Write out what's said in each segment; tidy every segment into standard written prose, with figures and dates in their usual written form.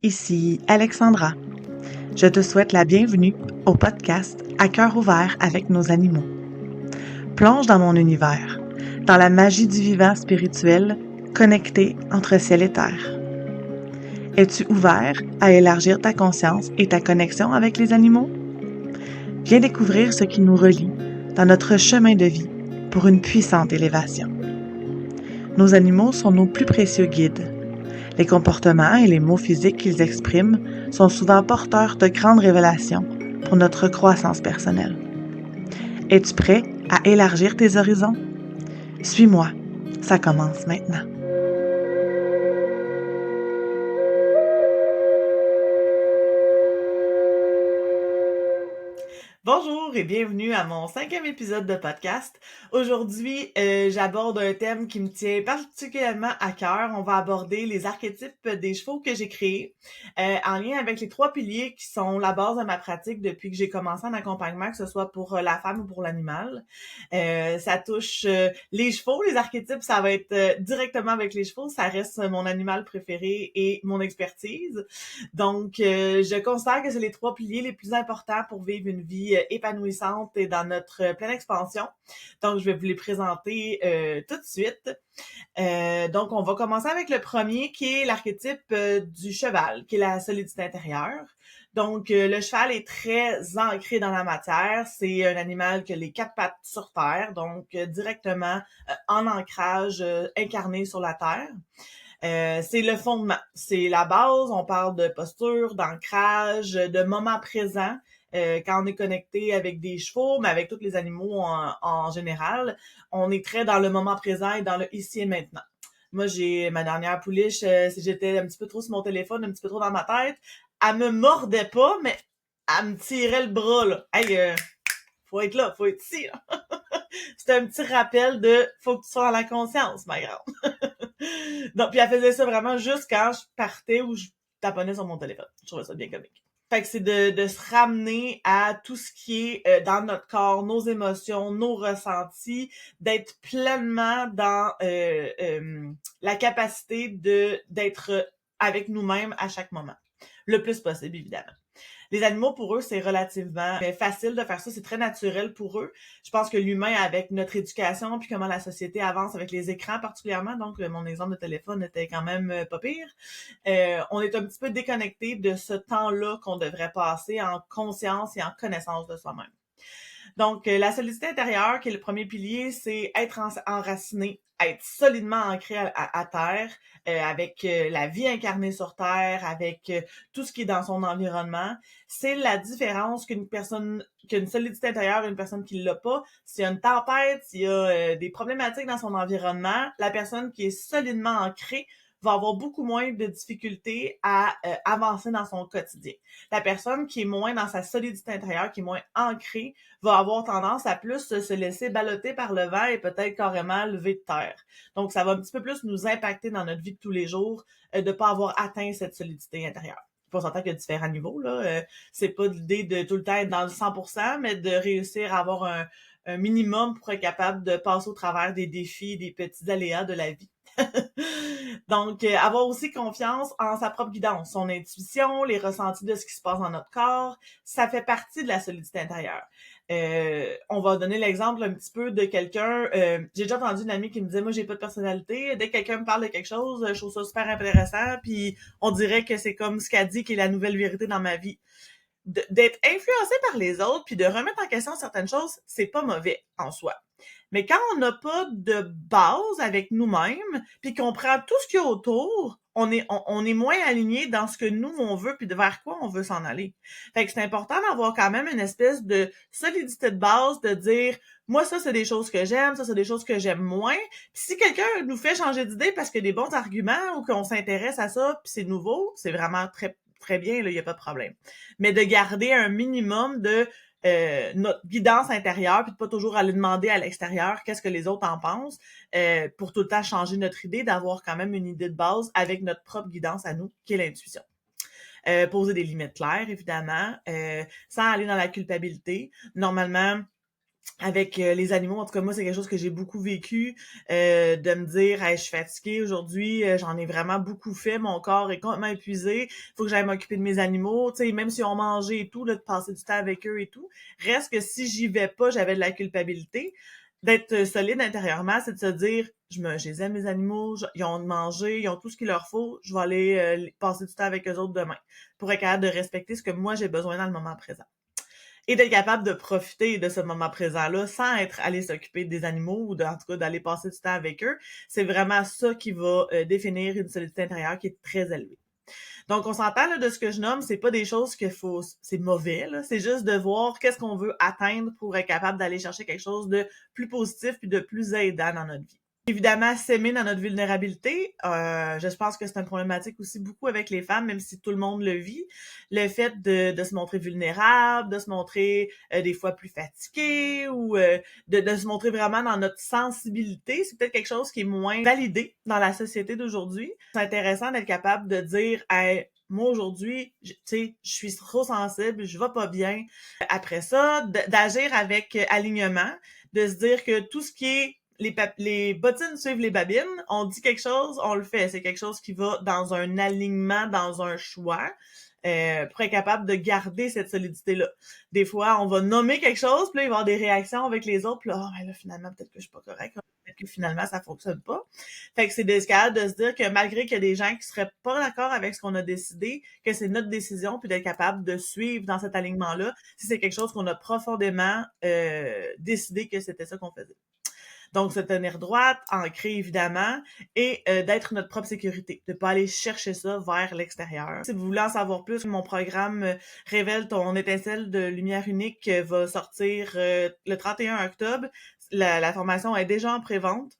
Ici Alexandra. Je te souhaite la bienvenue au podcast À cœur ouvert avec nos animaux. Plonge dans mon univers, dans la magie du vivant spirituel, connecté entre ciel et terre. Es-tu ouvert à élargir ta conscience et ta connexion avec les animaux? Viens découvrir ce qui nous relie dans notre chemin de vie pour une puissante élévation. Nos animaux sont nos plus précieux guides. Les comportements et les mots physiques qu'ils expriment sont souvent porteurs de grandes révélations pour notre croissance personnelle. Es-tu prêt à élargir tes horizons? Suis-moi, ça commence maintenant. Bonjour et bienvenue à mon 5e épisode de podcast. Aujourd'hui, j'aborde un thème qui me tient particulièrement à cœur. On va aborder les archétypes des chevaux que j'ai créés en lien avec les 3 piliers qui sont la base de ma pratique depuis que j'ai commencé en accompagnement, que ce soit pour la femme ou pour l'animal. Ça touche les chevaux, les archétypes, ça va être directement avec les chevaux. Ça reste mon animal préféré et mon expertise. Donc, je considère que c'est les 3 piliers les plus importants pour vivre une vie épanouissante et dans notre pleine expansion. Donc, je vais vous les présenter tout de suite. Donc, on va commencer avec le premier qui est l'archétype du cheval, qui est la solidité intérieure. Donc, le cheval est très ancré dans la matière. C'est un animal qui a les 4 pattes sur terre, donc directement en ancrage, incarné sur la terre. C'est le fondement, c'est la base. On parle de posture, d'ancrage, de moment présent. Quand on est connecté avec des chevaux, mais avec tous les animaux en général, on est très dans le moment présent et dans le ici et maintenant. Moi, j'ai ma dernière pouliche, si j'étais un petit peu trop sur mon téléphone, un petit peu trop dans ma tête, elle me mordait pas, mais elle me tirait le bras, là. Hey, faut être là, faut être ici, là. C'était un petit rappel de faut que tu sois dans la conscience, ma grande. Donc, puis elle faisait ça vraiment juste quand je partais ou je taponnais sur mon téléphone. Je trouvais ça bien comique. Fait que c'est de se ramener à tout ce qui est dans notre corps, nos émotions, nos ressentis, d'être pleinement dans la capacité d'être avec nous-mêmes à chaque moment. Le plus possible, évidemment. Les animaux, pour eux, c'est relativement facile de faire ça. C'est très naturel pour eux. Je pense que l'humain, avec notre éducation, puis comment la société avance avec les écrans particulièrement, donc mon exemple de téléphone était quand même pas pire, on est un petit peu déconnecté de ce temps-là qu'on devrait passer en conscience et en connaissance de soi-même. Donc, la solidité intérieure, qui est le premier pilier, c'est être enraciné, être solidement ancré à terre, avec la vie incarnée sur terre, avec tout ce qui est dans son environnement. C'est la différence qu'une solidité intérieure et une personne qui l'a pas. S'il y a une tempête, s'il y a des problématiques dans son environnement, la personne qui est solidement ancrée va avoir beaucoup moins de difficultés à avancer dans son quotidien. La personne qui est moins dans sa solidité intérieure, qui est moins ancrée, va avoir tendance à plus se laisser balloter par le vent et peut-être carrément lever de terre. Donc, ça va un petit peu plus nous impacter dans notre vie de tous les jours de pas avoir atteint cette solidité intérieure. On s'entend qu'il y a différents niveaux, là. C'est pas l'idée de tout le temps être dans le 100%, mais de réussir à avoir un minimum pour être capable de passer au travers des défis, des petits aléas de la vie. Donc, avoir aussi confiance en sa propre guidance, son intuition, les ressentis de ce qui se passe dans notre corps, ça fait partie de la solidité intérieure. On va donner l'exemple un petit peu de quelqu'un, j'ai déjà entendu une amie qui me disait, moi j'ai pas de personnalité, dès que quelqu'un me parle de quelque chose, je trouve ça super intéressant, puis on dirait que c'est comme ce qu'elle dit qui est la nouvelle vérité dans ma vie. D'être influencé par les autres puis de remettre en question certaines choses, c'est pas mauvais en soi. Mais quand on n'a pas de base avec nous-mêmes, puis qu'on prend tout ce qu'il y a autour, on est moins aligné dans ce que nous, on veut, puis de vers quoi on veut s'en aller. Fait que c'est important d'avoir quand même une espèce de solidité de base, de dire, moi, ça, c'est des choses que j'aime, ça, c'est des choses que j'aime moins. Puis si quelqu'un nous fait changer d'idée parce qu'il y a des bons arguments ou qu'on s'intéresse à ça, puis c'est nouveau, c'est vraiment très, très bien, là, il n'y a pas de problème. Mais de garder un minimum de notre guidance intérieure, puis de pas toujours aller demander à l'extérieur qu'est-ce que les autres en pensent, pour tout le temps changer notre idée, d'avoir quand même une idée de base avec notre propre guidance à nous, qui est l'intuition. Poser des limites claires, évidemment, sans aller dans la culpabilité. Normalement, avec les animaux. En tout cas, moi, c'est quelque chose que j'ai beaucoup vécu, de me dire hey, je suis fatiguée aujourd'hui, j'en ai vraiment beaucoup fait, mon corps est complètement épuisé, faut que j'aille m'occuper de mes animaux, tu sais, même si on mangeait et tout, là, de passer du temps avec eux et tout. Reste que si j'y vais pas, j'avais de la culpabilité. D'être solide intérieurement, c'est de se dire je les aime mes animaux, ils ont mangé, ils ont tout ce qu'il leur faut, je vais aller passer du temps avec eux autres demain pour être capable de respecter ce que moi j'ai besoin dans le moment présent et d'être capable de profiter de ce moment présent-là sans être allé s'occuper des animaux ou en tout cas d'aller passer du temps avec eux. C'est vraiment ça qui va définir une solidité intérieure qui est très élevée. Donc, on s'entend là, de ce que je nomme, c'est pas des choses c'est mauvais, là. C'est juste de voir qu'est-ce qu'on veut atteindre pour être capable d'aller chercher quelque chose de plus positif puis de plus aidant dans notre vie. Évidemment, s'aimer dans notre vulnérabilité, je pense que c'est une problématique aussi beaucoup avec les femmes, même si tout le monde le vit. Le fait de se montrer vulnérable, de se montrer des fois plus fatigué ou de se montrer vraiment dans notre sensibilité, c'est peut-être quelque chose qui est moins validé dans la société d'aujourd'hui. C'est intéressant d'être capable de dire hey, moi aujourd'hui, tu sais, je suis trop sensible, je vais pas bien. Après ça, d'agir avec alignement, de se dire que tout ce qui est les bottines suivent les babines. On dit quelque chose, on le fait. C'est quelque chose qui va dans un alignement, dans un choix, pour être capable de garder cette solidité-là. Des fois, on va nommer quelque chose, puis là, il va y avoir des réactions avec les autres, puis là, oh, ben là, finalement, peut-être que je suis pas correcte, peut-être que finalement, ça fonctionne pas. Fait que c'est capable de se dire que malgré qu'il y a des gens qui seraient pas d'accord avec ce qu'on a décidé, que c'est notre décision, puis d'être capable de suivre dans cet alignement-là, si c'est quelque chose qu'on a profondément décidé que c'était ça qu'on faisait. Donc, se tenir droite, ancrée évidemment, et d'être notre propre sécurité, de pas aller chercher ça vers l'extérieur. Si vous voulez en savoir plus, mon programme Révèle ton étincelle de lumière unique va sortir le 31 octobre. La formation est déjà en pré-vente.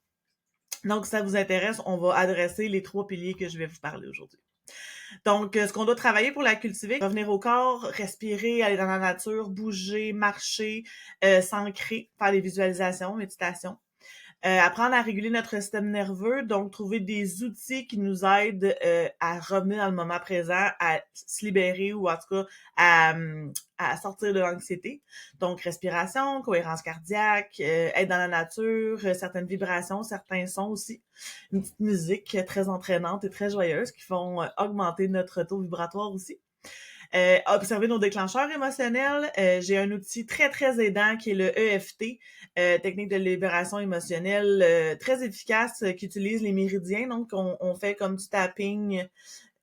Donc, si ça vous intéresse, on va adresser les 3 piliers que je vais vous parler aujourd'hui. Donc, ce qu'on doit travailler pour la cultiver, revenir au corps, respirer, aller dans la nature, bouger, marcher, s'ancrer, faire des visualisations, méditation. Apprendre à réguler notre système nerveux, donc trouver des outils qui nous aident à revenir dans le moment présent, à se libérer ou en tout cas à sortir de l'anxiété. Donc respiration, cohérence cardiaque, être dans la nature, certaines vibrations, certains sons aussi. Une petite musique très entraînante et très joyeuse qui font augmenter notre taux vibratoire aussi. Observer nos déclencheurs émotionnels. J'ai un outil très, très aidant qui est le EFT, technique de libération émotionnelle, très efficace, qui utilise les méridiens. Donc, on fait comme du tapping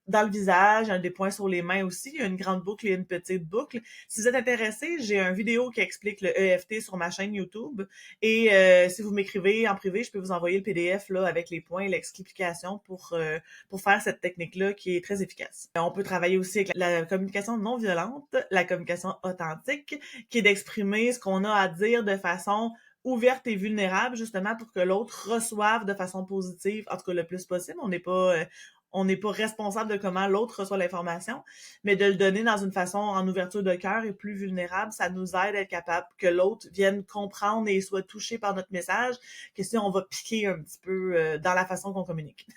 dans le visage, des points sur les mains aussi. Il y a une grande boucle et une petite boucle. Si vous êtes intéressé, j'ai une vidéo qui explique le EFT sur ma chaîne YouTube. Et si vous m'écrivez en privé, je peux vous envoyer le PDF là avec les points et l'explication pour faire cette technique-là qui est très efficace. On peut travailler aussi avec la communication non violente, la communication authentique, qui est d'exprimer ce qu'on a à dire de façon ouverte et vulnérable, justement pour que l'autre reçoive de façon positive, en tout cas le plus possible. On n'est pas responsable de comment l'autre reçoit l'information, mais de le donner dans une façon en ouverture de cœur et plus vulnérable, ça nous aide à être capable que l'autre vienne comprendre et soit touché par notre message, que si on va piquer un petit peu dans la façon qu'on communique.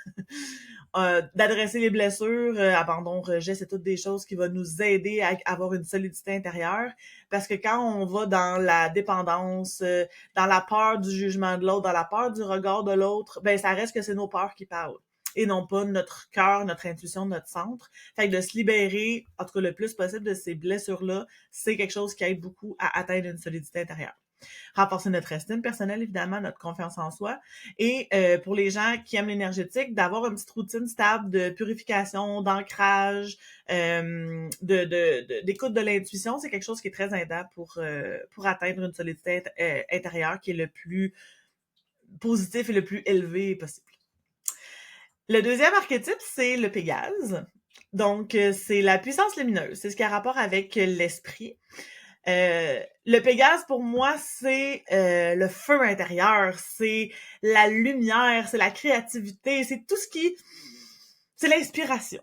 D'adresser les blessures, abandon, rejet, c'est toutes des choses qui vont nous aider à avoir une solidité intérieure, parce que quand on va dans la dépendance, dans la peur du jugement de l'autre, dans la peur du regard de l'autre, ben ça reste que c'est nos peurs qui parlent et non pas notre cœur, notre intuition, notre centre. Fait que de se libérer, en tout cas le plus possible de ces blessures-là, c'est quelque chose qui aide beaucoup à atteindre une solidité intérieure. Renforcer notre estime personnelle, évidemment, notre confiance en soi. Et pour les gens qui aiment l'énergétique, d'avoir une petite routine stable de purification, d'ancrage, d'écoute de l'intuition, c'est quelque chose qui est très aidant pour atteindre une solidité intérieure qui est le plus positif et le plus élevé possible. Le deuxième archétype, c'est le Pégase. Donc, c'est la puissance lumineuse. C'est ce qui a rapport avec l'esprit. Le Pégase, pour moi, c'est le feu intérieur, c'est la lumière, c'est la créativité, c'est tout ce qui... C'est l'inspiration,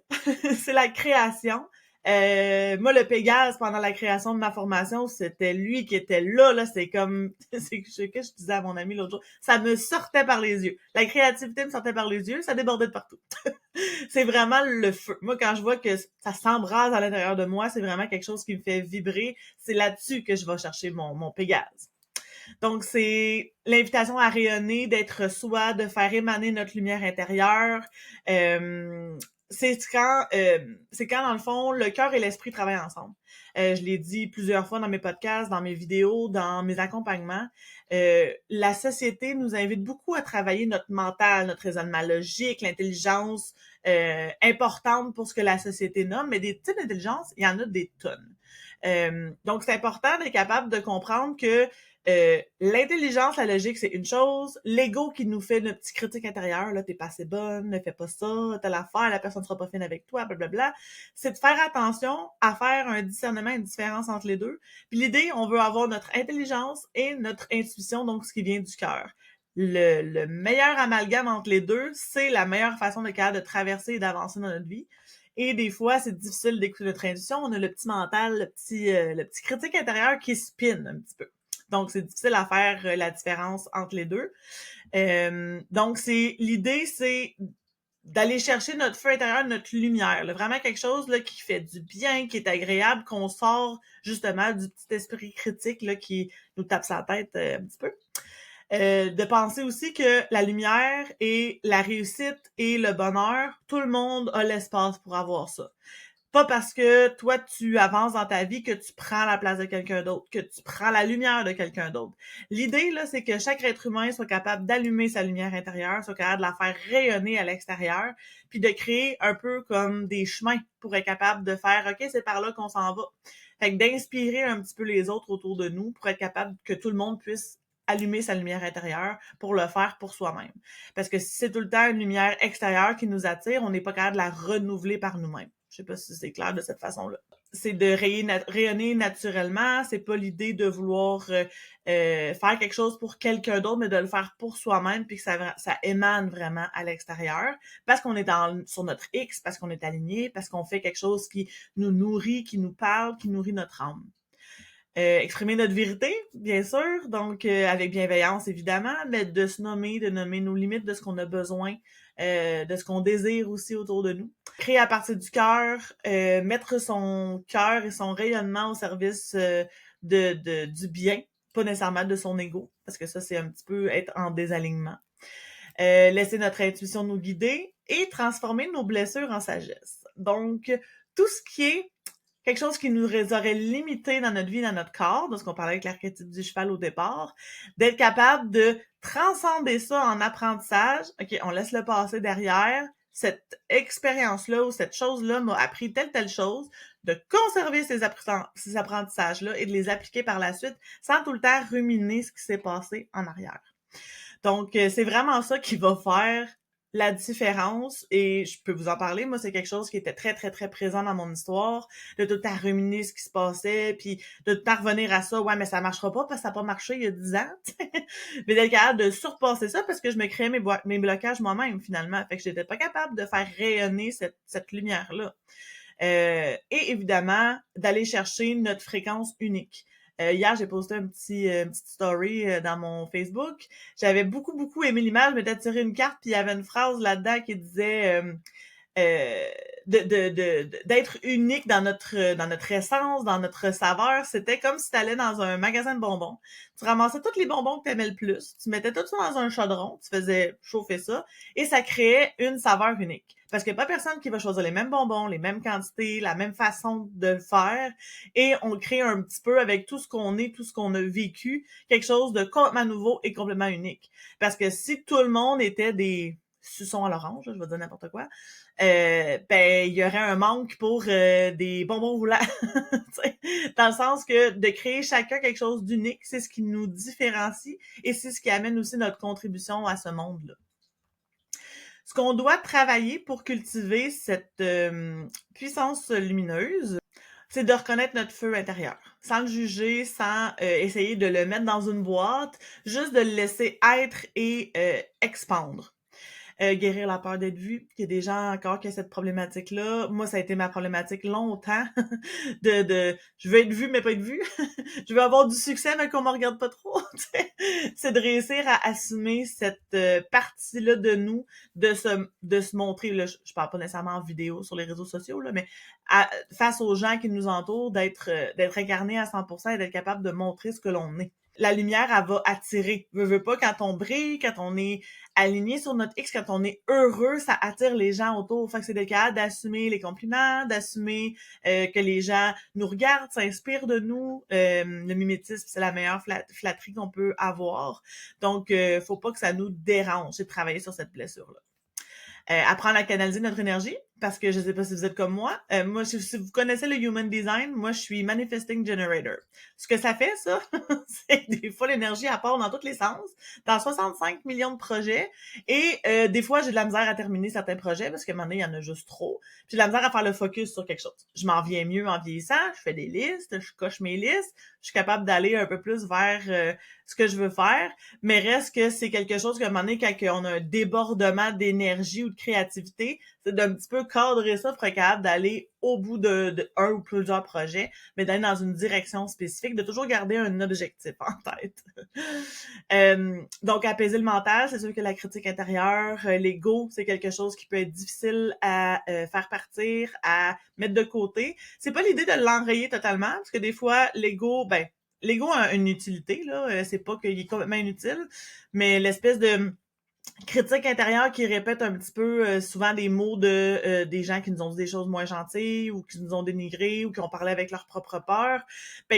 c'est la création. Moi, le Pégase, pendant la création de ma formation, c'était lui qui était là, c'est comme, c'est ce que je disais à mon ami l'autre jour, ça me sortait par les yeux. La créativité me sortait par les yeux, ça débordait de partout. C'est vraiment le feu. Moi, quand je vois que ça s'embrase à l'intérieur de moi, c'est vraiment quelque chose qui me fait vibrer. C'est là-dessus que je vais chercher mon Pégase. Donc, c'est l'invitation à rayonner, d'être soi, de faire émaner notre lumière intérieure. Euh, c'est quand, dans le fond, le cœur et l'esprit travaillent ensemble. Je l'ai dit plusieurs fois dans mes podcasts, dans mes vidéos, dans mes accompagnements. La société nous invite beaucoup à travailler notre mental, notre raisonnement logique, l'intelligence importante pour ce que la société nomme, mais des types d'intelligence, il y en a des tonnes. Donc, c'est important d'être capable de comprendre que l'intelligence, la logique, c'est une chose. L'ego qui nous fait notre petit critique intérieur, là, t'es pas assez bonne, ne fais pas ça, t'as l'affaire, la personne sera pas fine avec toi, blablabla. C'est de faire attention à faire un discernement, une différence entre les deux. Puis l'idée, on veut avoir notre intelligence et notre intuition, donc ce qui vient du cœur. Le meilleur amalgame entre les deux, c'est la meilleure façon de traverser et d'avancer dans notre vie. Et des fois, c'est difficile d'écouter notre intuition. On a le petit mental, le petit critique intérieur qui spin un petit peu. Donc, c'est difficile à faire la différence entre les deux. Donc, l'idée, c'est d'aller chercher notre feu intérieur, notre lumière. Là, vraiment quelque chose là, qui fait du bien, qui est agréable, qu'on sort justement du petit esprit critique là, qui nous tape sa tête un petit peu. De penser aussi que la lumière et la réussite et le bonheur, tout le monde a l'espace pour avoir ça. Pas parce que toi, tu avances dans ta vie que tu prends la place de quelqu'un d'autre, que tu prends la lumière de quelqu'un d'autre. L'idée, là, c'est que chaque être humain soit capable d'allumer sa lumière intérieure, soit capable de la faire rayonner à l'extérieur, puis de créer un peu comme des chemins pour être capable de faire « OK, c'est par là qu'on s'en va ». Fait que d'inspirer un petit peu les autres autour de nous pour être capable que tout le monde puisse allumer sa lumière intérieure pour le faire pour soi-même. Parce que si c'est tout le temps une lumière extérieure qui nous attire, on n'est pas capable de la renouveler par nous-mêmes. Je sais pas si c'est clair de cette façon-là. C'est de rayonner naturellement, c'est pas l'idée de vouloir faire quelque chose pour quelqu'un d'autre, mais de le faire pour soi-même, puis que ça émane vraiment à l'extérieur, parce qu'on est sur notre X, parce qu'on est aligné, parce qu'on fait quelque chose qui nous nourrit, qui nous parle, qui nourrit notre âme. Exprimer notre vérité, bien sûr, donc avec bienveillance évidemment, mais de nommer nos limites, de ce qu'on a besoin, de ce qu'on désire aussi autour de nous. Créer à partir du cœur, mettre son cœur et son rayonnement au service du bien, pas nécessairement de son ego, parce que ça c'est un petit peu être en désalignement. Laisser notre intuition nous guider et transformer nos blessures en sagesse. Donc, tout ce qui est quelque chose qui nous aurait limité dans notre vie, dans notre corps, de ce qu'on parlait avec l'archétype du cheval au départ, d'être capable de transcender ça en apprentissage. OK, on laisse le passé derrière. Cette expérience-là ou cette chose-là m'a appris telle chose, de conserver ces apprentissages-là et de les appliquer par la suite sans tout le temps ruminer ce qui s'est passé en arrière. Donc, c'est vraiment ça qui va faire la différence, et je peux vous en parler. Moi, c'est quelque chose qui était très, très, très présent dans mon histoire, de tout le temps ruminer ce qui se passait, puis de tout le temps revenir à ça. Ouais, mais ça marchera pas parce que ça n'a pas marché il y a 10 ans. Mais d'être capable de surpasser ça parce que je me créais mes blocages moi-même, finalement. Fait que j'étais pas capable de faire rayonner cette lumière-là. Et évidemment, d'aller chercher notre fréquence unique. Hier, j'ai posté une petite story dans mon Facebook. J'avais beaucoup aimé l'image, mais d'être tiré une carte, puis il y avait une phrase là-dedans qui disait euh, d'être unique dans notre essence, dans notre saveur. C'était comme si tu allais dans un magasin de bonbons. Tu ramassais tous les bonbons que tu aimais le plus, tu mettais tout ça dans un chaudron, tu faisais chauffer ça, et ça créait une saveur unique. Parce qu'il n'y a pas personne qui va choisir les mêmes bonbons, les mêmes quantités, la même façon de le faire, et on crée un petit peu avec tout ce qu'on est, tout ce qu'on a vécu, quelque chose de complètement nouveau et complètement unique. Parce que si tout le monde était des suçons à l'orange, je vais dire n'importe quoi, ben il y aurait un manque pour des bonbons roulants. Dans le sens que de créer chacun quelque chose d'unique, c'est ce qui nous différencie et c'est ce qui amène aussi notre contribution à ce monde-là. Ce qu'on doit travailler pour cultiver cette puissance lumineuse, c'est de reconnaître notre feu intérieur, sans le juger, sans essayer de le mettre dans une boîte, juste de le laisser être et expandre. Guérir la peur d'être vu. Il y a des gens encore qui ont cette problématique-là. Moi, ça a été ma problématique longtemps je veux être vue, mais pas être vue. Je veux avoir du succès, mais qu'on me regarde pas trop. C'est de réussir à assumer cette partie-là de nous, de se montrer. Là, je parle pas nécessairement en vidéo sur les réseaux sociaux, là, mais face aux gens qui nous entourent, d'être incarné à 100% et d'être capable de montrer ce que l'on est. la lumière, elle va attirer. Veux pas, quand on brille, quand on est aligné sur notre X, quand on est heureux, ça attire les gens autour. Fait que c'est d'être capable d'assumer les compliments, d'assumer que les gens nous regardent, s'inspirent de nous. Le mimétisme, c'est la meilleure flatterie qu'on peut avoir. Donc, faut pas que ça nous dérange. C'est de travailler sur cette blessure-là. Apprendre à canaliser notre énergie, parce que je sais pas si vous êtes comme moi. Moi, si vous connaissez le Human Design, moi, je suis Manifesting Generator. Ce que ça fait, ça, c'est que des fois, l'énergie, elle part dans tous les sens, dans 65 millions de projets, et des fois, j'ai de la misère à terminer certains projets, parce qu'à un moment donné, il y en a juste trop. Puis j'ai de la misère à faire le focus sur quelque chose. Je m'en viens mieux en vieillissant, je fais des listes, je coche mes listes, je suis capable d'aller un peu plus vers ce que je veux faire, mais reste que c'est quelque chose qu'à un moment donné, quand on a un débordement d'énergie ou de créativité, c'est d'un petit peu cadrer ça pour être capable d'aller au bout de un ou plusieurs projets, mais d'aller dans une direction spécifique, de toujours garder un objectif en tête. Donc, apaiser le mental, c'est sûr que la critique intérieure, l'ego, c'est quelque chose qui peut être difficile à faire partir, à mettre de côté. C'est pas l'idée de l'enrayer totalement, parce que des fois, l'ego a une utilité, là. C'est pas qu'il est complètement inutile, mais l'espèce de critique intérieure qui répète un petit peu souvent des mots de des gens qui nous ont dit des choses moins gentilles ou qui nous ont dénigrés ou qui ont parlé avec leur propre peur,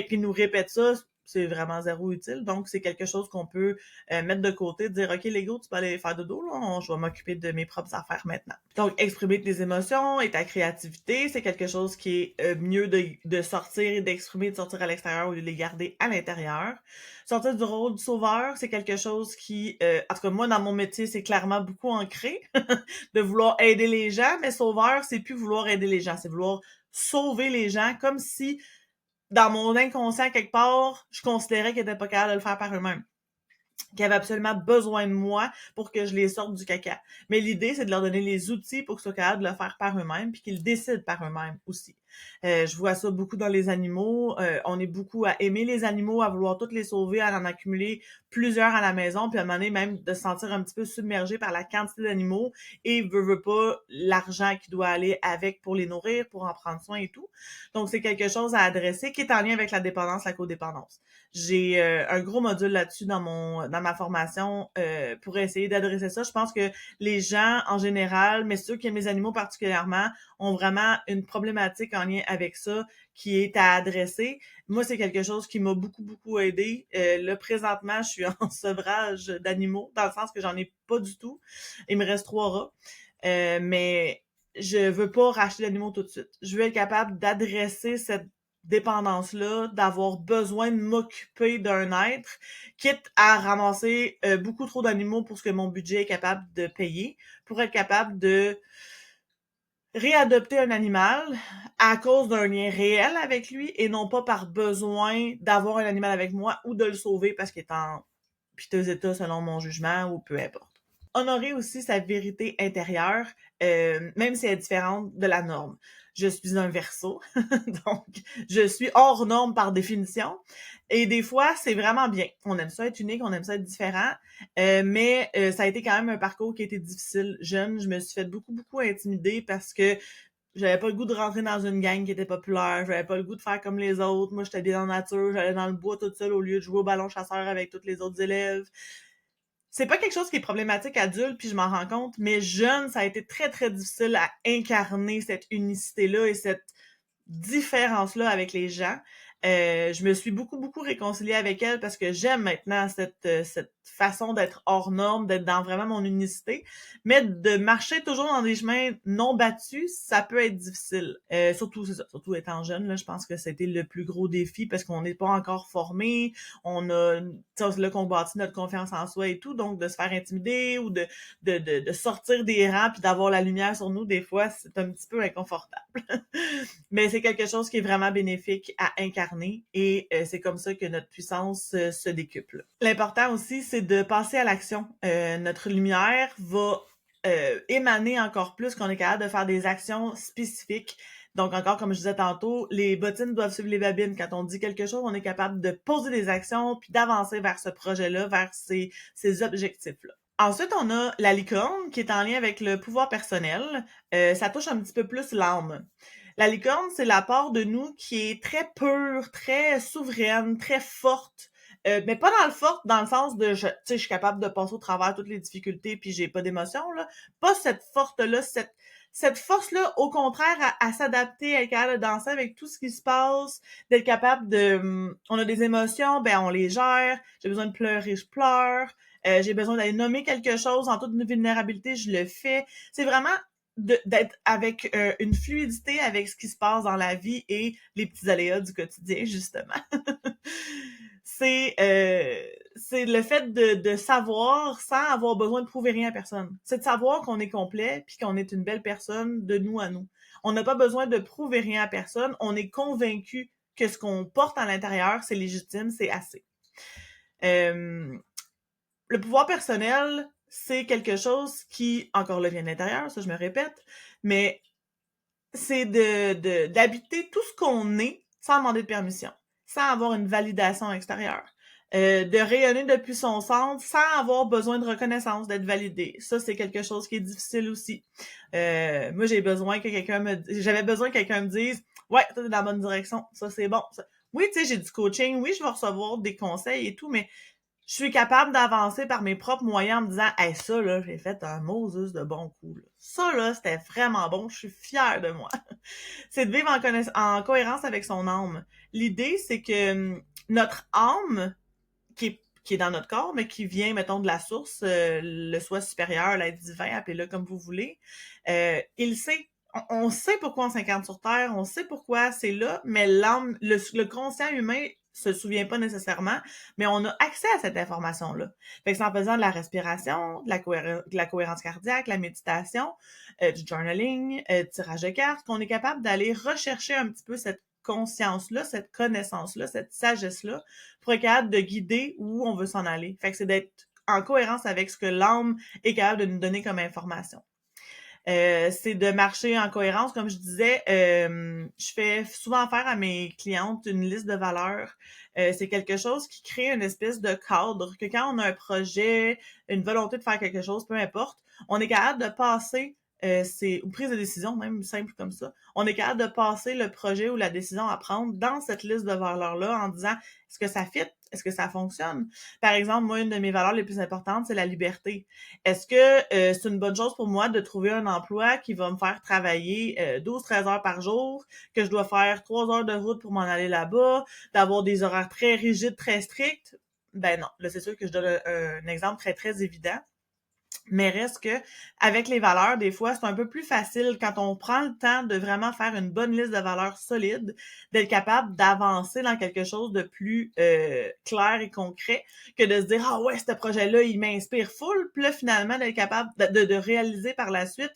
qui nous répètent ça, c'est vraiment zéro utile. Donc, c'est quelque chose qu'on peut mettre de côté, dire « Ok, l'ego, tu peux aller faire dodo, là, je vais m'occuper de mes propres affaires maintenant. » Donc, exprimer tes émotions et ta créativité, c'est quelque chose qui est mieux de sortir et d'exprimer, de sortir à l'extérieur au lieu de les garder à l'intérieur. Sortir du rôle du sauveur, c'est quelque chose qui, en tout cas, moi, dans mon métier, c'est clairement beaucoup ancré de vouloir aider les gens, mais sauveur, c'est plus vouloir aider les gens, c'est vouloir sauver les gens, comme si dans mon inconscient, quelque part, je considérais qu'ils n'étaient pas capables de le faire par eux-mêmes, qu'ils avaient absolument besoin de moi pour que je les sorte du caca. Mais l'idée, c'est de leur donner les outils pour qu'ils soient capables de le faire par eux-mêmes, puis qu'ils décident par eux-mêmes aussi. Je vois ça beaucoup dans les animaux. On est beaucoup à aimer les animaux, à vouloir toutes les sauver, à en accumuler plusieurs à la maison, puis à un moment donné, même de se sentir un petit peu submergé par la quantité d'animaux et veut pas l'argent qui doit aller avec pour les nourrir, pour en prendre soin et tout. Donc, c'est quelque chose à adresser qui est en lien avec la dépendance, la codépendance. J'ai un gros module là-dessus dans ma formation pour essayer d'adresser ça. Je pense que les gens en général, mais ceux qui aiment les animaux particulièrement, ont vraiment une problématique en lien avec ça qui est à adresser. Moi, c'est quelque chose qui m'a beaucoup, beaucoup aidé. Là, présentement, je suis en sevrage d'animaux, dans le sens que j'en ai pas du tout. Il me reste 3 rats. Mais je veux pas racheter d'animaux tout de suite. Je veux être capable d'adresser cette dépendance-là, d'avoir besoin de m'occuper d'un être, quitte à ramasser beaucoup trop d'animaux pour ce que mon budget est capable de payer, pour être capable de réadopter un animal à cause d'un lien réel avec lui et non pas par besoin d'avoir un animal avec moi ou de le sauver parce qu'il est en piteux état selon mon jugement ou peu importe. Honorer aussi sa vérité intérieure, même si elle est différente de la norme. Je suis un Verseau, donc je suis hors norme par définition. Et des fois, c'est vraiment bien. On aime ça être unique, on aime ça être différent, mais ça a été quand même un parcours qui a été difficile. Jeune, je me suis fait beaucoup, beaucoup intimider parce que j'avais pas le goût de rentrer dans une gang qui était populaire, j'avais pas le goût de faire comme les autres. Moi, j'étais bien dans la nature, j'allais dans le bois toute seule au lieu de jouer au ballon chasseur avec tous les autres élèves. C'est pas quelque chose qui est problématique adulte, puis je m'en rends compte, mais jeune, ça a été très, très difficile à incarner cette unicité-là et cette différence-là avec les gens. Je me suis beaucoup, beaucoup réconciliée avec elle parce que j'aime maintenant cette façon d'être hors norme, d'être dans vraiment mon unicité. Mais de marcher toujours dans des chemins non battus, ça peut être difficile. Surtout, c'est ça, surtout étant jeune, là, je pense que c'était le plus gros défi parce qu'on n'est pas encore formé. On a, c'est là qu'on bâtit notre confiance en soi et tout. Donc, de se faire intimider ou de sortir des rangs puis d'avoir la lumière sur nous, des fois, c'est un petit peu inconfortable. Mais c'est quelque chose qui est vraiment bénéfique à incarner et c'est comme ça que notre puissance se décuple. L'important aussi, c'est de passer à l'action. Notre lumière va émaner encore plus qu'on est capable de faire des actions spécifiques. Donc encore, comme je disais tantôt, les bottines doivent suivre les babines. Quand on dit quelque chose, on est capable de poser des actions puis d'avancer vers ce projet-là, vers ces objectifs-là. Ensuite, on a la licorne qui est en lien avec le pouvoir personnel. Ça touche un petit peu plus l'âme. La licorne, c'est la part de nous qui est très pure, très souveraine, très forte, Mais pas dans le sens de, tu sais, je suis capable de passer au travers toutes les difficultés puis j'ai pas d'émotion, là. Pas cette force-là, cette force-là, au contraire, à s'adapter, à être capable de danser avec tout ce qui se passe, d'être capable de... on a des émotions, ben on les gère. J'ai besoin de pleurer, je pleure. J'ai besoin d'aller nommer quelque chose en toute vulnérabilité, je le fais. C'est vraiment d'être avec une fluidité avec ce qui se passe dans la vie et les petits aléas du quotidien, justement. c'est c'est le fait de savoir sans avoir besoin de prouver rien à personne. C'est de savoir qu'on est complet puis qu'on est une belle personne de nous à nous. On n'a pas besoin de prouver rien à personne. On est convaincu que ce qu'on porte à l'intérieur, c'est légitime, c'est assez. Le pouvoir personnel, c'est quelque chose qui, encore là, vient de l'intérieur, ça je me répète, mais c'est d'habiter tout ce qu'on est sans demander de permission, sans avoir une validation extérieure. De rayonner depuis son centre sans avoir besoin de reconnaissance, d'être validé. Ça, c'est quelque chose qui est difficile aussi. Moi, j'avais besoin que quelqu'un me dise « Ouais, t'es dans la bonne direction, ça c'est bon. » Oui, tu sais, j'ai du coaching, oui, je vais recevoir des conseils et tout, mais je suis capable d'avancer par mes propres moyens en me disant « Hey, ça, là, j'ai fait un Moses de bon coup. Là. Ça, là, c'était vraiment bon. Je suis fière de moi. » C'est de vivre en cohérence avec son âme. L'idée, c'est que notre âme, qui est dans notre corps, mais qui vient, mettons, de la source, le soi supérieur, l'être divin, appelez-le comme vous voulez, il sait. On sait pourquoi on s'incarne sur Terre, on sait pourquoi c'est là, mais l'âme, le conscient humain se souvient pas nécessairement, mais on a accès à cette information-là. Fait que c'est en faisant de la respiration, de la cohérence cardiaque, la méditation, du journaling, tirage de cartes, qu'on est capable d'aller rechercher un petit peu cette conscience-là, cette connaissance-là, cette sagesse-là, pour être capable de guider où on veut s'en aller. Fait que c'est d'être en cohérence avec ce que l'âme est capable de nous donner comme information. C'est de marcher en cohérence. Comme je disais, je fais souvent faire à mes clientes une liste de valeurs. C'est quelque chose qui crée une espèce de cadre, que quand on a un projet, une volonté de faire quelque chose, peu importe, on est capable de passer ou prise de décision, même simple comme ça, on est capable de passer le projet ou la décision à prendre dans cette liste de valeurs-là en disant est-ce que ça fit? Est-ce que ça fonctionne? Par exemple, moi, une de mes valeurs les plus importantes, c'est la liberté. Est-ce que c'est une bonne chose pour moi de trouver un emploi qui va me faire travailler 12-13 heures par jour, que je dois faire 3 heures de route pour m'en aller là-bas, d'avoir des horaires très rigides, très stricts? Ben non. Là, c'est sûr que je donne un exemple très, très évident. Mais reste que, avec les valeurs, des fois, c'est un peu plus facile quand on prend le temps de vraiment faire une bonne liste de valeurs solides, d'être capable d'avancer dans quelque chose de plus clair et concret que de se dire « Ah ouais, ce projet-là, il m'inspire full », puis là, finalement, d'être capable de réaliser par la suite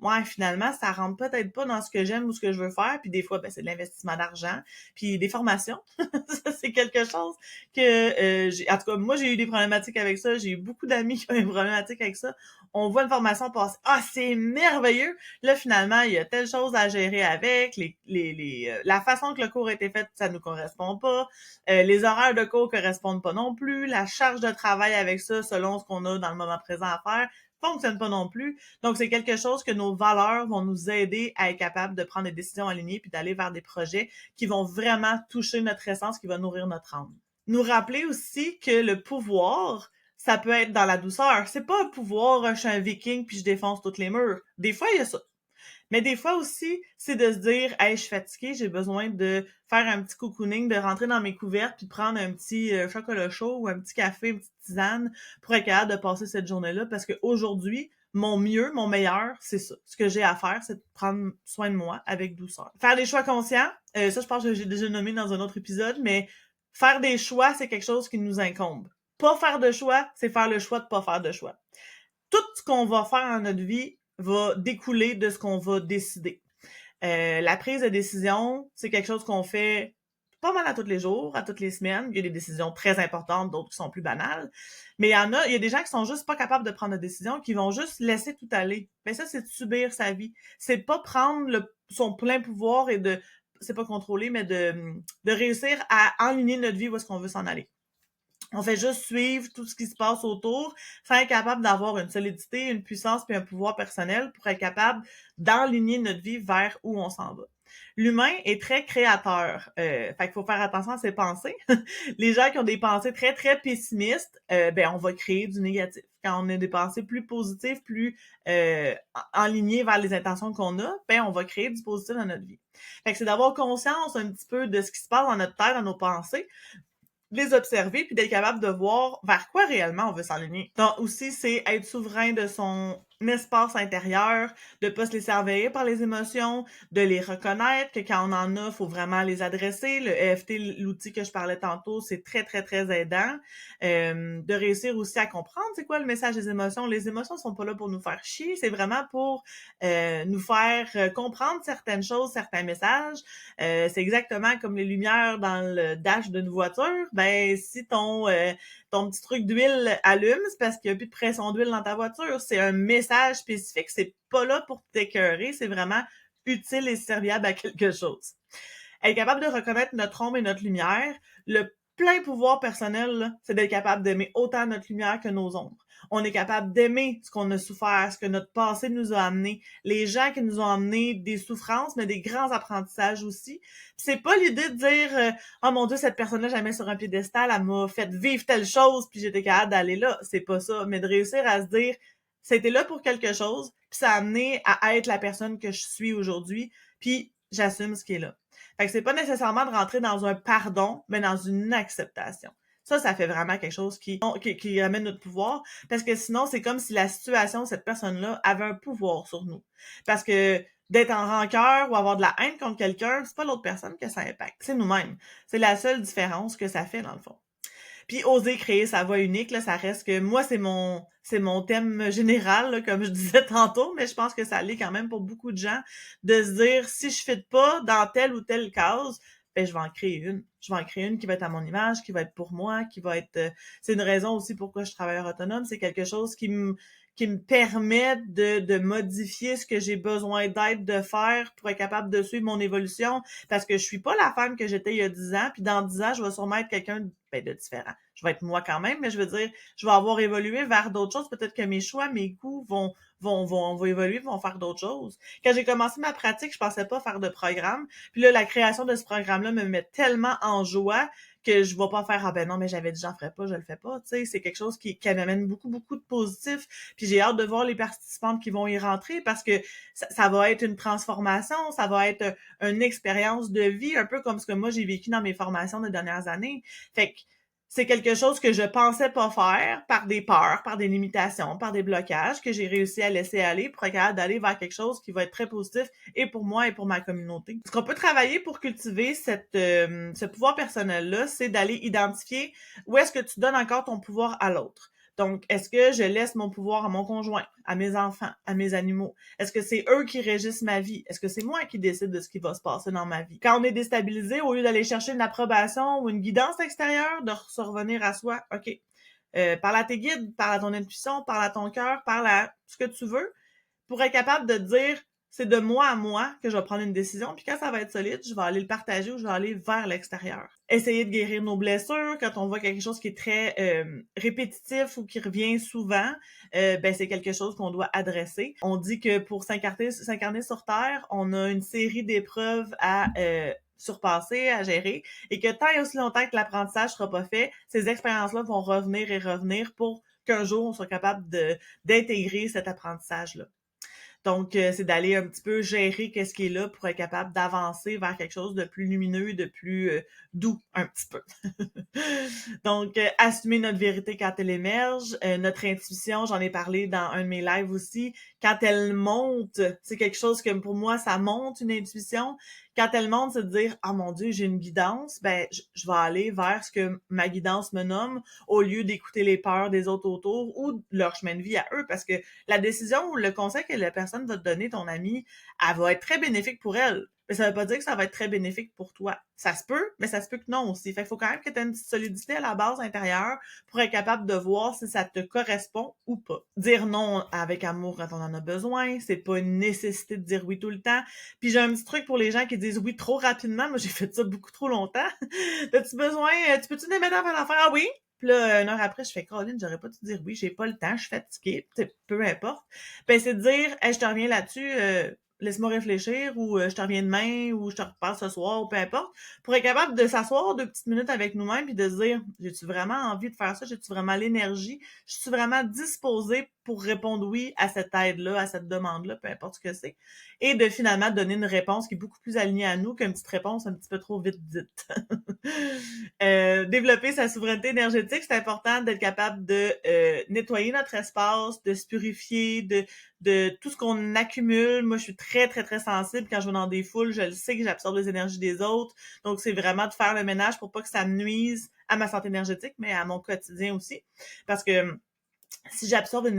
ouais, finalement, ça rentre peut-être pas dans ce que j'aime ou ce que je veux faire. Puis des fois, ben, c'est de l'investissement d'argent, puis des formations. Ça, c'est quelque chose que en tout cas, moi, j'ai eu des problématiques avec ça. J'ai eu beaucoup d'amis qui ont eu des problématiques avec ça. On voit une formation passer. Ah, c'est merveilleux! Là, finalement, il y a telle chose à gérer avec. La façon que le cours a été fait, ça nous correspond pas. Les horaires de cours correspondent pas non plus. La charge de travail avec ça, selon ce qu'on a dans le moment présent à faire, fonctionne pas non plus. Donc, c'est quelque chose que nos valeurs vont nous aider à être capables de prendre des décisions alignées puis d'aller vers des projets qui vont vraiment toucher notre essence, qui va nourrir notre âme. Nous rappeler aussi que le pouvoir, ça peut être dans la douceur. C'est pas un pouvoir, je suis un viking puis je défonce toutes les murs. Des fois, il y a ça. Mais des fois aussi, c'est de se dire « Hey, je suis fatiguée, j'ai besoin de faire un petit cocooning, de rentrer dans mes couvertes puis de prendre un petit chocolat chaud ou un petit café, une petite tisane pour être capable de passer cette journée-là parce qu'aujourd'hui, mon mieux, mon meilleur, c'est ça. Ce que j'ai à faire, c'est de prendre soin de moi avec douceur. Faire des choix conscients, ça je pense que j'ai déjà nommé dans un autre épisode, mais faire des choix, c'est quelque chose qui nous incombe. Pas faire de choix, c'est faire le choix de pas faire de choix. Tout ce qu'on va faire dans notre vie va découler de ce qu'on va décider. La prise de décision, c'est quelque chose qu'on fait pas mal à tous les jours, à toutes les semaines. Il y a des décisions très importantes, d'autres qui sont plus banales. Mais il y a des gens qui sont juste pas capables de prendre de décision, qui vont juste laisser tout aller. Mais ça, c'est de subir sa vie. C'est pas prendre son plein pouvoir et c'est pas contrôler, mais de réussir à enligner notre vie où est-ce qu'on veut s'en aller. On fait juste suivre tout ce qui se passe autour sans être capable d'avoir une solidité, une puissance puis un pouvoir personnel pour être capable d'enligner notre vie vers où on s'en va. L'humain est très créateur. Fait qu'il faut faire attention à ses pensées. Les gens qui ont des pensées très, très pessimistes, on va créer du négatif. Quand on a des pensées plus positives, plus enlignées vers les intentions qu'on a, on va créer du positif dans notre vie. Fait que c'est d'avoir conscience un petit peu de ce qui se passe dans notre tête, dans nos pensées, les observer puis d'être capable de voir vers quoi réellement on veut s'aligner. Donc aussi, c'est être souverain de son espace intérieur, de pas se laisser envahir par les émotions, de les reconnaître, que quand on en a, faut vraiment les adresser. Le EFT, l'outil que je parlais tantôt, c'est très, très, très aidant. De réussir aussi à comprendre c'est quoi le message des émotions. Les émotions sont pas là pour nous faire chier, c'est vraiment pour nous faire comprendre certaines choses, certains messages. C'est exactement comme les lumières dans le dash d'une voiture. Si ton petit truc d'huile allume, c'est parce qu'il n'y a plus de pression d'huile dans ta voiture. C'est un message spécifique. C'est pas là pour t'écœurer. C'est vraiment utile et serviable à quelque chose. Être capable de reconnaître notre ombre et notre lumière, le plein pouvoir personnel, là, c'est d'être capable d'aimer autant notre lumière que nos ombres. On est capable d'aimer ce qu'on a souffert, ce que notre passé nous a amené, les gens qui nous ont amené des souffrances, mais des grands apprentissages aussi. Puis c'est pas l'idée de dire oh mon Dieu, cette personne-là, jamais sur un piédestal, elle m'a fait vivre telle chose, puis j'étais capable d'aller là. C'est pas ça, mais de réussir à se dire c'était là pour quelque chose, puis ça a amené à être la personne que je suis aujourd'hui, puis j'assume ce qui est là. Fait que c'est pas nécessairement de rentrer dans un pardon, mais dans une acceptation. Ça fait vraiment quelque chose qui amène notre pouvoir, parce que sinon, c'est comme si la situation, cette personne-là, avait un pouvoir sur nous. Parce que d'être en rancœur ou avoir de la haine contre quelqu'un, c'est pas l'autre personne que ça impacte, c'est nous-mêmes. C'est la seule différence que ça fait, dans le fond. Puis oser créer sa voix unique, là, ça reste que moi, c'est mon thème général, là, comme je disais tantôt, mais je pense que ça l'est quand même pour beaucoup de gens, de se dire si je fit pas dans telle ou telle case, je vais en créer une. Je vais en créer une qui va être à mon image, qui va être pour moi, qui va être c'est une raison aussi pourquoi je travaille autonome, c'est quelque chose qui me permet de modifier ce que j'ai besoin d'être, de faire pour être capable de suivre mon évolution, parce que je suis pas la femme que j'étais il y a 10 ans, puis dans 10 ans, je vais sûrement être quelqu'un de différent. Je vais être moi quand même, mais je veux dire, je vais avoir évolué vers d'autres choses. Peut-être que mes choix, mes goûts vont évoluer, vont faire d'autres choses. Quand j'ai commencé ma pratique, je pensais pas faire de programme. Puis là, la création de ce programme-là me met tellement en joie que je vais pas faire ah ben non mais j'avais dit j'en ferais pas, je le fais pas, tu sais, c'est quelque chose qui m'amène beaucoup de positif. Puis j'ai hâte de voir les participantes qui vont y rentrer parce que ça va être une transformation, ça va être une expérience de vie un peu comme ce que moi j'ai vécu dans mes formations des dernières années. Fait que c'est quelque chose que je pensais pas faire par des peurs, par des limitations, par des blocages que j'ai réussi à laisser aller pour être capable d'aller vers quelque chose qui va être très positif et pour moi et pour ma communauté. Ce qu'on peut travailler pour cultiver ce pouvoir personnel-là, c'est d'aller identifier où est-ce que tu donnes encore ton pouvoir à l'autre. Donc, est-ce que je laisse mon pouvoir à mon conjoint, à mes enfants, à mes animaux? Est-ce que c'est eux qui régissent ma vie? Est-ce que c'est moi qui décide de ce qui va se passer dans ma vie? Quand on est déstabilisé, au lieu d'aller chercher une approbation ou une guidance extérieure, de se revenir à soi, OK, parle à tes guides, parle à ton intuition, parle à ton cœur, parle à ce que tu veux, pour être capable de dire c'est de moi à moi que je vais prendre une décision, puis quand ça va être solide, je vais aller le partager ou je vais aller vers l'extérieur. Essayer de guérir nos blessures quand on voit quelque chose qui est très répétitif ou qui revient souvent, c'est quelque chose qu'on doit adresser. On dit que pour s'incarner sur Terre, on a une série d'épreuves à surpasser, à gérer, et que tant et aussi longtemps que l'apprentissage sera pas fait, ces expériences-là vont revenir et revenir pour qu'un jour on soit capable d'intégrer cet apprentissage-là. Donc, c'est d'aller un petit peu gérer qu'est-ce qui est là pour être capable d'avancer vers quelque chose de plus lumineux, de plus doux un petit peu. Donc, assumer notre vérité quand elle émerge, notre intuition, j'en ai parlé dans un de mes lives aussi, quand elle monte, c'est quelque chose que pour moi, ça monte une intuition. Quand elle monte, c'est de dire « Ah mon Dieu, j'ai une guidance, je vais aller vers ce que ma guidance me nomme au lieu d'écouter les peurs des autres autour ou leur chemin de vie à eux. » Parce que la décision ou le conseil que la personne va te donner, ton ami, elle va être très bénéfique pour elle. Mais ça veut pas dire que ça va être très bénéfique pour toi. Ça se peut, mais ça se peut que non aussi. Fait qu'il faut quand même que tu aies une petite solidité à la base intérieure pour être capable de voir si ça te correspond ou pas. Dire non avec amour quand on en a besoin, c'est pas une nécessité de dire oui tout le temps. Puis j'ai un petit truc pour les gens qui disent oui trop rapidement. Moi, j'ai fait ça beaucoup trop longtemps. As-tu besoin, tu peux-tu me mettre à faire l'affaire? Ah oui? Puis là, une heure après, je fais Caroline, j'aurais pas dû dire oui, j'ai pas le temps, je suis fatiguée, peu importe. C'est de dire, hey, je te reviens là-dessus, laisse-moi réfléchir, ou je te reviens demain, ou je te reparle ce soir, ou peu importe, pour être capable de s'asseoir 2 petites minutes avec nous-mêmes puis de se dire, j'ai-tu vraiment envie de faire ça? J'ai-tu vraiment l'énergie? Je suis vraiment disposée pour répondre oui à cette aide-là, à cette demande-là, peu importe ce que c'est, et de finalement donner une réponse qui est beaucoup plus alignée à nous qu'une petite réponse un petit peu trop vite dite. Développer sa souveraineté énergétique, c'est important d'être capable de nettoyer notre espace, de se purifier, de tout ce qu'on accumule. Moi, je suis très, très, très sensible quand je vais dans des foules. Je le sais que j'absorbe les énergies des autres. Donc, c'est vraiment de faire le ménage pour pas que ça me nuise à ma santé énergétique, mais à mon quotidien aussi. Parce que si j'absorbe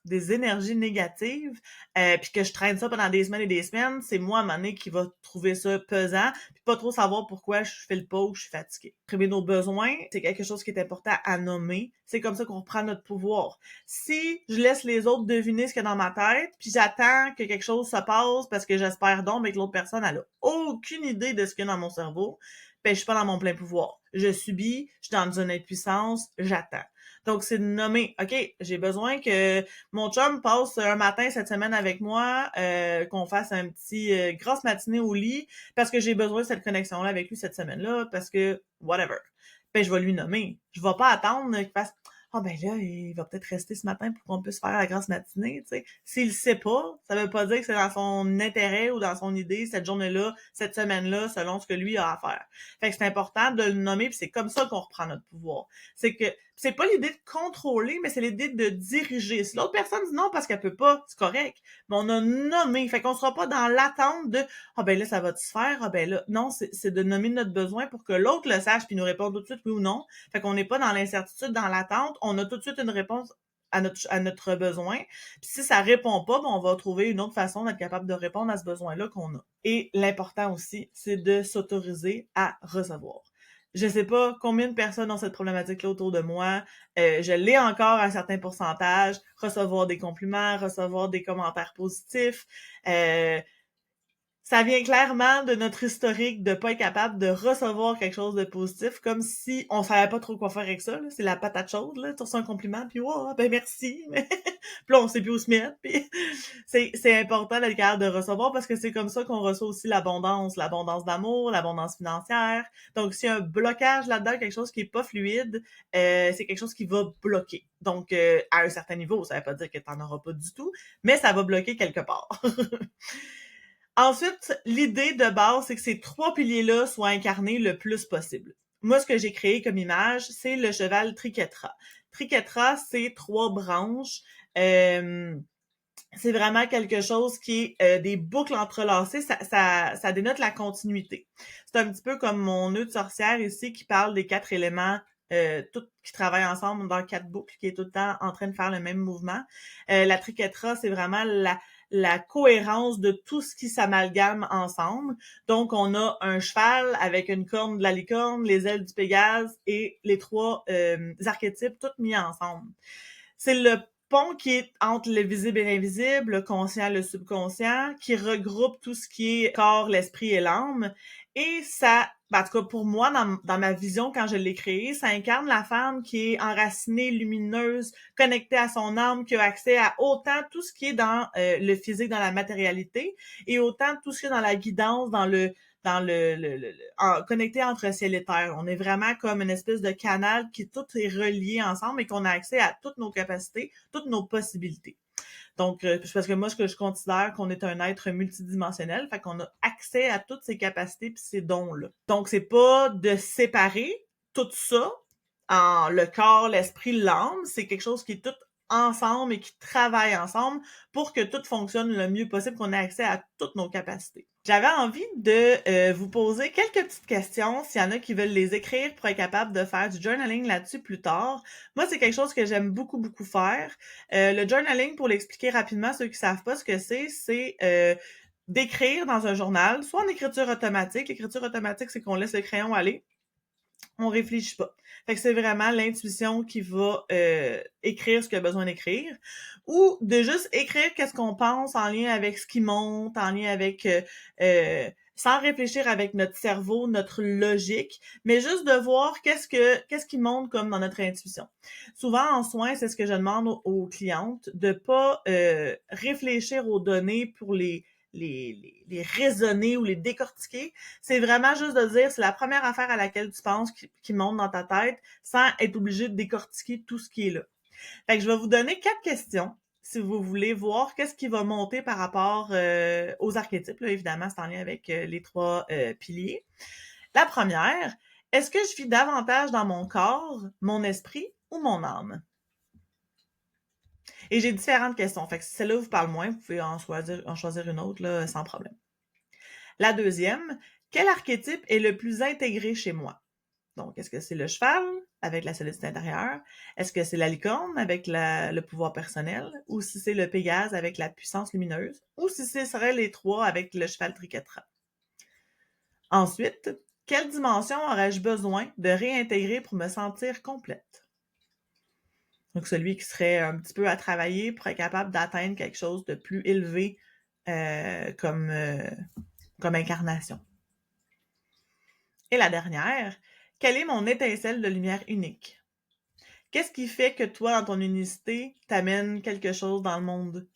des énergies négatives, puis que je traîne ça pendant des semaines et des semaines, c'est moi, à un moment donné, qui va trouver ça pesant, puis pas trop savoir pourquoi je fais le pas ou je suis fatiguée. Exprimer nos besoins, c'est quelque chose qui est important à nommer. C'est comme ça qu'on reprend notre pouvoir. Si je laisse les autres deviner ce qu'il y a dans ma tête, puis j'attends que quelque chose se passe parce que j'espère donc, mais que l'autre personne, elle a aucune idée de ce qu'il y a dans mon cerveau, ben je suis pas dans mon plein pouvoir. Je subis, je suis dans une impuissance, j'attends. Donc, c'est de nommer, OK, j'ai besoin que mon chum passe un matin cette semaine avec moi, qu'on fasse un petit grosse matinée au lit, parce que j'ai besoin de cette connexion-là avec lui cette semaine-là, parce que whatever. Ben, je vais lui nommer. Je vais pas attendre qu'il fasse ah ben là, il va peut-être rester ce matin pour qu'on puisse faire la grosse matinée, tu sais. S'il sait pas, ça veut pas dire que c'est dans son intérêt ou dans son idée cette journée-là, cette semaine-là, selon ce que lui a à faire. Fait que c'est important de le nommer, puis c'est comme ça qu'on reprend notre pouvoir. C'est que c'est pas l'idée de contrôler, mais c'est l'idée de diriger. Si l'autre personne dit non parce qu'elle peut pas, c'est correct. Mais on a nommé. Fait qu'on sera pas dans l'attente de ah ben là, ça va-tu se faire? Ah ben là. Non, c'est de nommer notre besoin pour que l'autre le sache puis nous réponde tout de suite oui ou non. Fait qu'on n'est pas dans l'incertitude, dans l'attente. On a tout de suite une réponse à notre besoin. Puis si ça répond pas, ben on va trouver une autre façon d'être capable de répondre à ce besoin-là qu'on a. Et l'important aussi, c'est de s'autoriser à recevoir. Je sais pas combien de personnes ont cette problématique-là autour de moi. Je l'ai encore à un certain pourcentage. Recevoir des compliments, recevoir des commentaires positifs. Ça vient clairement de notre historique de pas être capable de recevoir quelque chose de positif, comme si on savait pas trop quoi faire avec ça. Là. C'est la patate chaude, là. Tu reçois un compliment, puis oh, ben merci. puis là, on sait plus où se mettre. Puis c'est important d'être capable de recevoir parce que c'est comme ça qu'on reçoit aussi l'abondance d'amour, l'abondance financière. Donc, s'il y a un blocage là-dedans, quelque chose qui est pas fluide, c'est quelque chose qui va bloquer. Donc, à un certain niveau, ça veut pas dire que t'en auras pas du tout, mais ça va bloquer quelque part. Ensuite, l'idée de base, c'est que ces 3 piliers-là soient incarnés le plus possible. Moi, ce que j'ai créé comme image, c'est le cheval Triquetra. Triquetra, c'est 3 branches. C'est vraiment quelque chose qui est des boucles entrelacées. Ça dénote la continuité. C'est un petit peu comme mon nœud de sorcière ici qui parle des 4 éléments tout qui travaillent ensemble dans 4 boucles, qui est tout le temps en train de faire le même mouvement. La triquetra, c'est vraiment la cohérence de tout ce qui s'amalgame ensemble. Donc, on a un cheval avec une corne de la licorne, les ailes du Pégase et les 3 archétypes tous mis ensemble. C'est le pont qui est entre le visible et l'invisible, le conscient et le subconscient, qui regroupe tout ce qui est corps, l'esprit et l'âme. Et ça, en tout cas pour moi, dans ma vision quand je l'ai créé, ça incarne la femme qui est enracinée, lumineuse, connectée à son âme, qui a accès à autant tout ce qui est dans le physique, dans la matérialité, et autant tout ce qui est dans la guidance, connecté entre ciel et terre. On est vraiment comme une espèce de canal qui tout est relié ensemble et qu'on a accès à toutes nos capacités, toutes nos possibilités. Donc, parce que moi, ce que je considère qu'on est un être multidimensionnel, fait qu'on a accès à toutes ces capacités puis ces dons-là. Donc, c'est pas de séparer tout ça en le corps, l'esprit, l'âme, c'est quelque chose qui est tout ensemble et qui travaille ensemble pour que tout fonctionne le mieux possible, qu'on ait accès à toutes nos capacités. J'avais envie de vous poser quelques petites questions, s'il y en a qui veulent les écrire pour être capable de faire du journaling là-dessus plus tard. Moi, c'est quelque chose que j'aime beaucoup, beaucoup faire. Le journaling, pour l'expliquer rapidement, ceux qui savent pas ce que c'est d'écrire dans un journal, soit en écriture automatique. L'écriture automatique, c'est qu'on laisse le crayon aller. On réfléchit pas. Fait que c'est vraiment l'intuition qui va écrire ce qu'il a besoin d'écrire, ou de juste écrire qu'est-ce qu'on pense en lien avec ce qui monte, en lien avec sans réfléchir avec notre cerveau, notre logique, mais juste de voir qu'est-ce qui monte comme dans notre intuition. Souvent en soins, c'est ce que je demande aux clientes, de pas réfléchir aux données pour les les raisonner ou les décortiquer. C'est vraiment juste de dire, c'est la première affaire à laquelle tu penses qui monte dans ta tête sans être obligé de décortiquer tout ce qui est là. Fait que je vais vous donner 4 questions si vous voulez voir qu'est-ce qui va monter par rapport aux archétypes. Là, évidemment, c'est en lien avec les 3 piliers. La première, est-ce que je vis davantage dans mon corps, mon esprit ou mon âme? Et j'ai différentes questions. Fait que si celle-là vous parle moins, vous pouvez en choisir une autre là, sans problème. La deuxième, quel archétype est le plus intégré chez moi? Donc, est-ce que c'est le cheval avec la solidité intérieure? Est-ce que c'est la licorne avec le pouvoir personnel? Ou si c'est le Pégase avec la puissance lumineuse? Ou si ce serait les 3 avec le cheval triquetra? Ensuite, quelle dimension aurais-je besoin de réintégrer pour me sentir complète? Donc, celui qui serait un petit peu à travailler pour être capable d'atteindre quelque chose de plus élevé comme incarnation. Et la dernière, quelle est mon étincelle de lumière unique? Qu'est-ce qui fait que toi, dans ton unicité, t'amènes quelque chose dans le monde?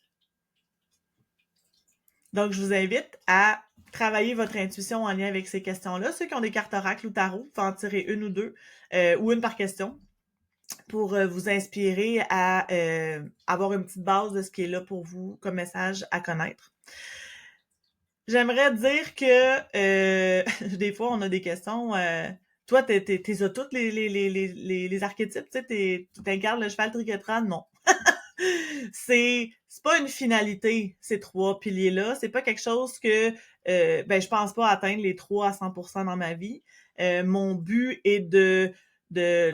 Donc, je vous invite à travailler votre intuition en lien avec ces questions-là. Ceux qui ont des cartes oracle ou tarot, vous pouvez en tirer une ou deux, ou une par question, pour vous inspirer à avoir une petite base de ce qui est là pour vous comme message à connaître. J'aimerais dire que des fois, on a des questions. Toi, t'as toutes les archétypes, tu sais, t'incarnes le cheval triquetra? Non. C'est pas une finalité, ces 3 piliers-là. C'est pas quelque chose que je pense pas atteindre les 3 à 100% dans ma vie. Mon but est de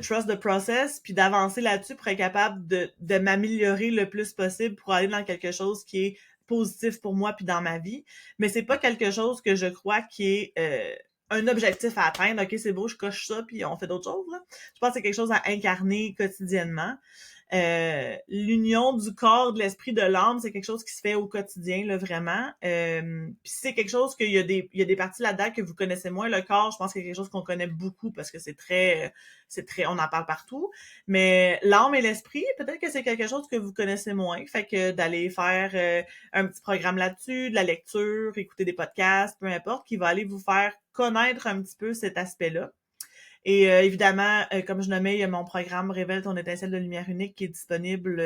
trust the process, puis d'avancer là-dessus pour être capable de m'améliorer le plus possible pour aller dans quelque chose qui est positif pour moi puis dans ma vie. Mais c'est pas quelque chose que je crois qui est un objectif à atteindre. OK, c'est beau, je coche ça, puis on fait d'autres choses, là. Je pense que c'est quelque chose à incarner quotidiennement. L'union du corps, de l'esprit, de l'âme, c'est quelque chose qui se fait au quotidien, là, vraiment. Puis c'est quelque chose qu'il y a des parties là-dedans que vous connaissez moins. Le corps, je pense que c'est quelque chose qu'on connaît beaucoup parce que c'est très, on en parle partout. Mais l'âme et l'esprit, peut-être que c'est quelque chose que vous connaissez moins. Fait que d'aller faire un petit programme là-dessus, de la lecture, écouter des podcasts, peu importe, qui va aller vous faire connaître un petit peu cet aspect-là. Et évidemment, comme je nommais, il y a mon programme Révèle ton étincelle de lumière unique qui est disponible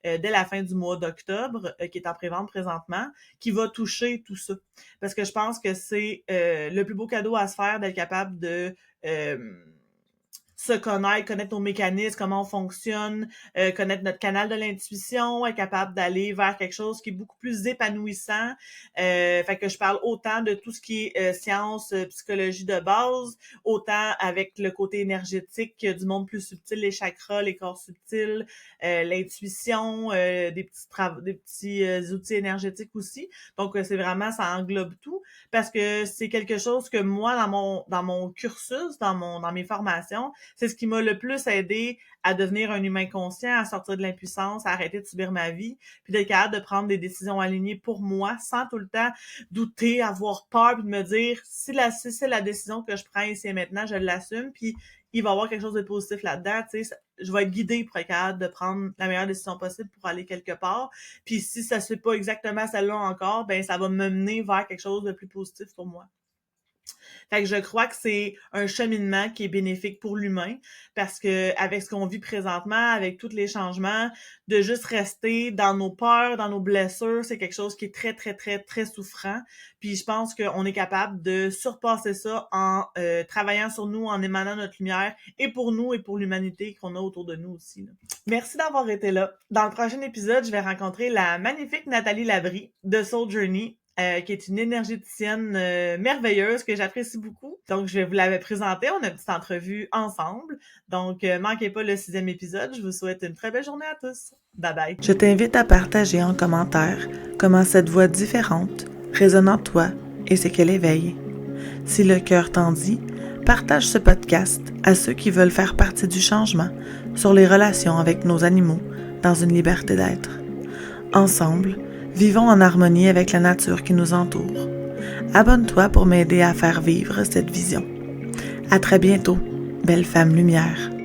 dès la fin du mois d'octobre, qui est en pré-vente présentement, qui va toucher tout ça. Parce que je pense que c'est le plus beau cadeau à se faire d'être capable de se connaître nos mécanismes, comment on fonctionne, connaître notre canal de l'intuition, être capable d'aller vers quelque chose qui est beaucoup plus épanouissant. Fait que je parle autant de tout ce qui est science, psychologie de base, autant avec le côté énergétique du monde plus subtil, les chakras, les corps subtils, l'intuition, des petits outils énergétiques aussi. Donc c'est vraiment, ça englobe tout parce que c'est quelque chose que moi dans mon cursus, dans mes formations, c'est ce qui m'a le plus aidé à devenir un humain conscient, à sortir de l'impuissance, à arrêter de subir ma vie, puis d'être capable de prendre des décisions alignées pour moi, sans tout le temps douter, avoir peur, puis de me dire, si c'est la décision que je prends ici et maintenant, je l'assume, puis il va y avoir quelque chose de positif là-dedans, tu sais, je vais être guidée pour être capable de prendre la meilleure décision possible pour aller quelque part, puis si ça se fait pas exactement celle-là encore, ben ça va me mener vers quelque chose de plus positif pour moi. Fait que je crois que c'est un cheminement qui est bénéfique pour l'humain parce que avec ce qu'on vit présentement, avec tous les changements, de juste rester dans nos peurs, dans nos blessures, c'est quelque chose qui est très, très, très, très souffrant. Puis je pense qu'on est capable de surpasser ça en travaillant sur nous, en émanant notre lumière et pour nous et pour l'humanité qu'on a autour de nous aussi, là. Merci d'avoir été là. Dans le prochain épisode, je vais rencontrer la magnifique Nathalie Labrie de Soul Journey. Qui est une énergéticienne merveilleuse que j'apprécie beaucoup. Donc, je vais vous la présenter. On a une petite entrevue ensemble. Donc, manquez pas le 6e épisode. Je vous souhaite une très belle journée à tous. Bye bye. Je t'invite à partager en commentaire comment cette voix différente résonne en toi et ce qu'elle éveille. Si le cœur t'en dit, partage ce podcast à ceux qui veulent faire partie du changement sur les relations avec nos animaux dans une liberté d'être. Ensemble, vivons en harmonie avec la nature qui nous entoure. Abonne-toi pour m'aider à faire vivre cette vision. À très bientôt, belle femme lumière.